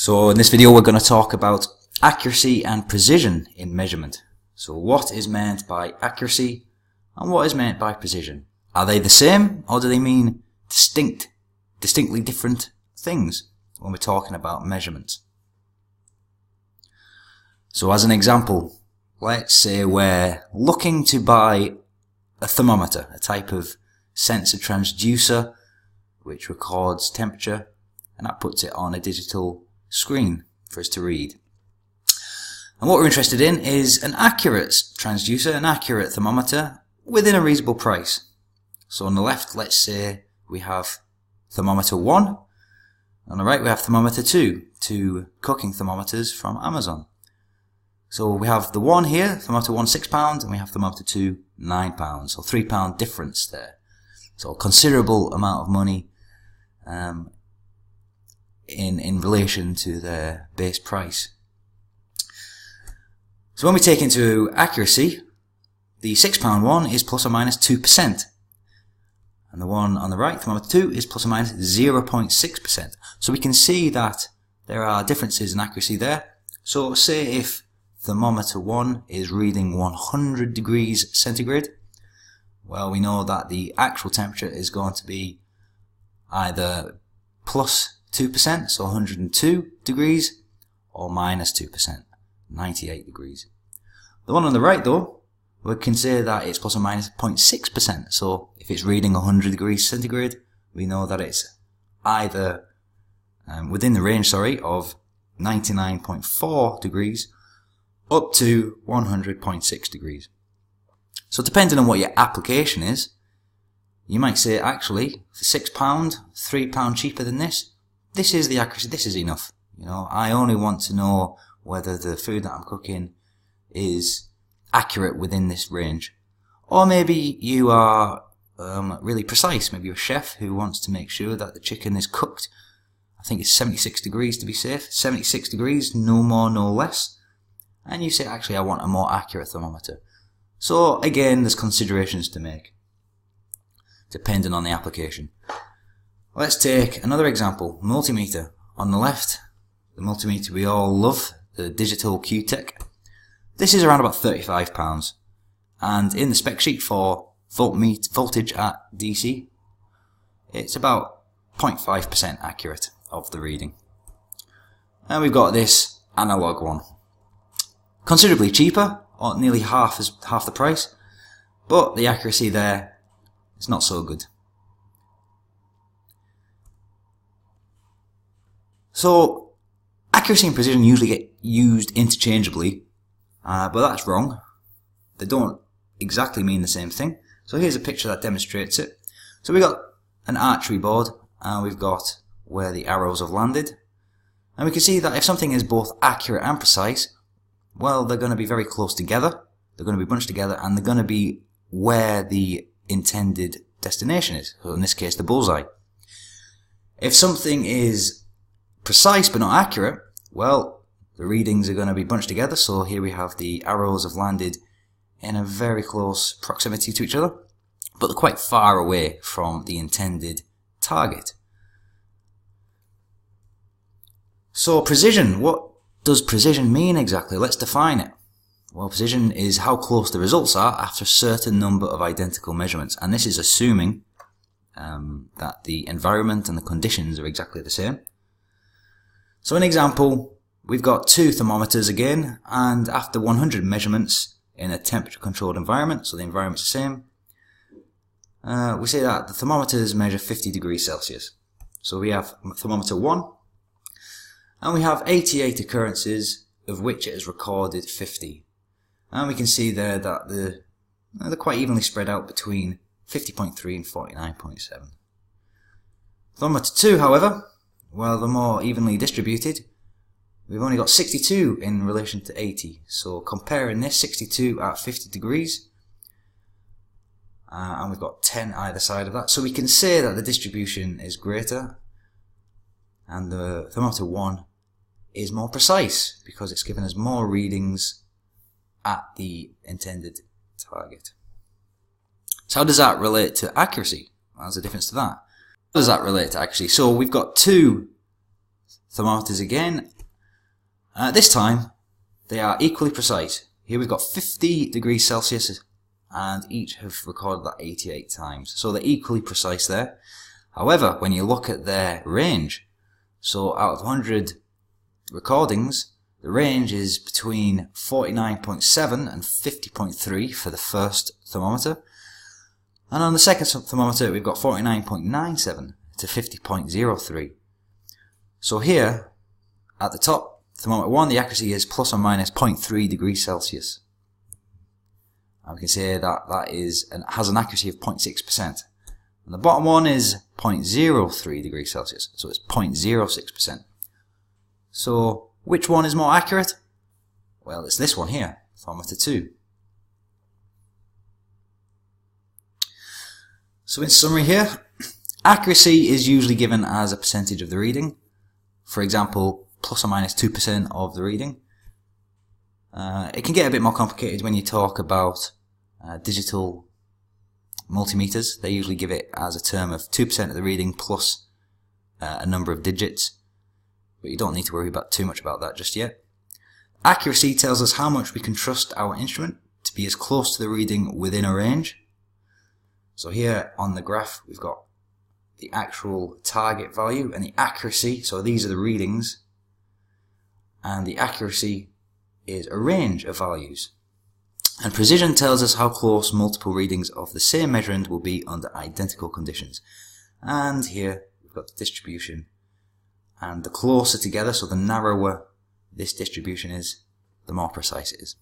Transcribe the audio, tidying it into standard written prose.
So in this video we're going to talk about accuracy and precision in measurement. So what is meant by accuracy and what is meant by precision? Are they the same or do they mean distinctly different things when we're talking about measurements? So as an example, let's say we're looking to buy a thermometer, a type of sensor transducer which records temperature and that puts it on a digital screen for us to read. And what we're interested in is an accurate transducer, an accurate thermometer within a reasonable price. So on the left, let's say we have thermometer 1. On the right, we have thermometer 2, two cooking thermometers from Amazon. So we have the 1 here, thermometer 1 £6, and we have thermometer 2 £9. So £3 difference there. So a considerable amount of money in relation to their base price. So when we take into accuracy, the £6 one is plus or minus 2%. And the one on the right, thermometer 2, is plus or minus 0.6%. So we can see that there are differences in accuracy there. So say if thermometer 1 is reading 100 degrees centigrade, well, we know that the actual temperature is going to be either plus 2%, so 102 degrees, or minus 2%, 98 degrees. The one on the right though, we can say that it's plus or minus 0.6%, so if it's reading 100 degrees centigrade, we know that it's either within the range, of 99.4 degrees up to 100.6 degrees. So depending on what your application is, you might say actually for £6, £3 cheaper than this is the accuracy, this is enough. You know, I only want to know whether the food that I'm cooking is accurate within this range. Or maybe you are really precise. Maybe you're a chef who wants to make sure that the chicken is cooked. I think it's 76 degrees to be safe. 76 degrees, no more, no less. And you say, actually, I want a more accurate thermometer. So again, there's considerations to make, depending on the application. Let's take another example, multimeter. On the left, the multimeter we all love, the digital Q-Tech. This is around about £35. And in the spec sheet for voltage at DC, it's about 0.5% accurate of the reading. And we've got this analog one. Considerably cheaper, or nearly half the price, but the accuracy there is not so good. So accuracy and precision usually get used interchangeably, but that's wrong. They don't exactly mean the same thing. So here's a picture that demonstrates it. So we've got an archery board, and we've got where the arrows have landed. And we can see that if something is both accurate and precise, well, they're going to be very close together. They're going to be bunched together, and they're going to be where the intended destination is. So in this case, the bullseye. If something is precise but not accurate, well, the readings are going to be bunched together. So here we have the arrows have landed in a very close proximity to each other, but they're quite far away from the intended target. So precision, what does precision mean exactly? Let's define it. Well, precision is how close the results are after a certain number of identical measurements, and this is assuming that the environment and the conditions are exactly the same. So an example, we've got two thermometers again, and after 100 measurements in a temperature controlled environment, so the environment's the same, we say that the thermometers measure 50 degrees Celsius. So we have thermometer 1, and we have 88 occurrences of which it has recorded 50. And we can see there that they're quite evenly spread out between 50.3 and 49.7. Thermometer 2, however, well, they're more evenly distributed. We've only got 62 in relation to 80. So comparing this 62 at 50 degrees, and we've got 10 either side of that. So we can say that the distribution is greater, and the thermometer 1 is more precise because it's given us more readings at the intended target. So how does that relate to accuracy? There's a difference to that. How does that relate to accuracy? So we've got two thermometers again. This time they are equally precise. Here we've got 50 degrees Celsius and each have recorded that 88 times. So they're equally precise there. However, when you look at their range, so out of 100 recordings, the range is between 49.7 and 50.3 for the first thermometer. And on the second thermometer, we've got 49.97 to 50.03. So here, at the top, thermometer 1, the accuracy is plus or minus 0.3 degrees Celsius. And we can say that that has an accuracy of 0.6%. And the bottom one is 0.03 degrees Celsius, so it's 0.06%. So, which one is more accurate? Well, it's this one here, thermometer 2. So in summary here, accuracy is usually given as a percentage of the reading. For example, plus or minus 2% of the reading. It can get a bit more complicated when you talk about digital multimeters. They usually give it as a term of 2% of the reading plus a number of digits. But you don't need to worry about too much about that just yet. Accuracy tells us how much we can trust our instrument to be as close to the reading within a range. So here on the graph we've got the actual target value and the accuracy, so these are the readings, and the accuracy is a range of values. And precision tells us how close multiple readings of the same measurement will be under identical conditions. And here we've got the distribution, and the closer together, so the narrower this distribution is, the more precise it is.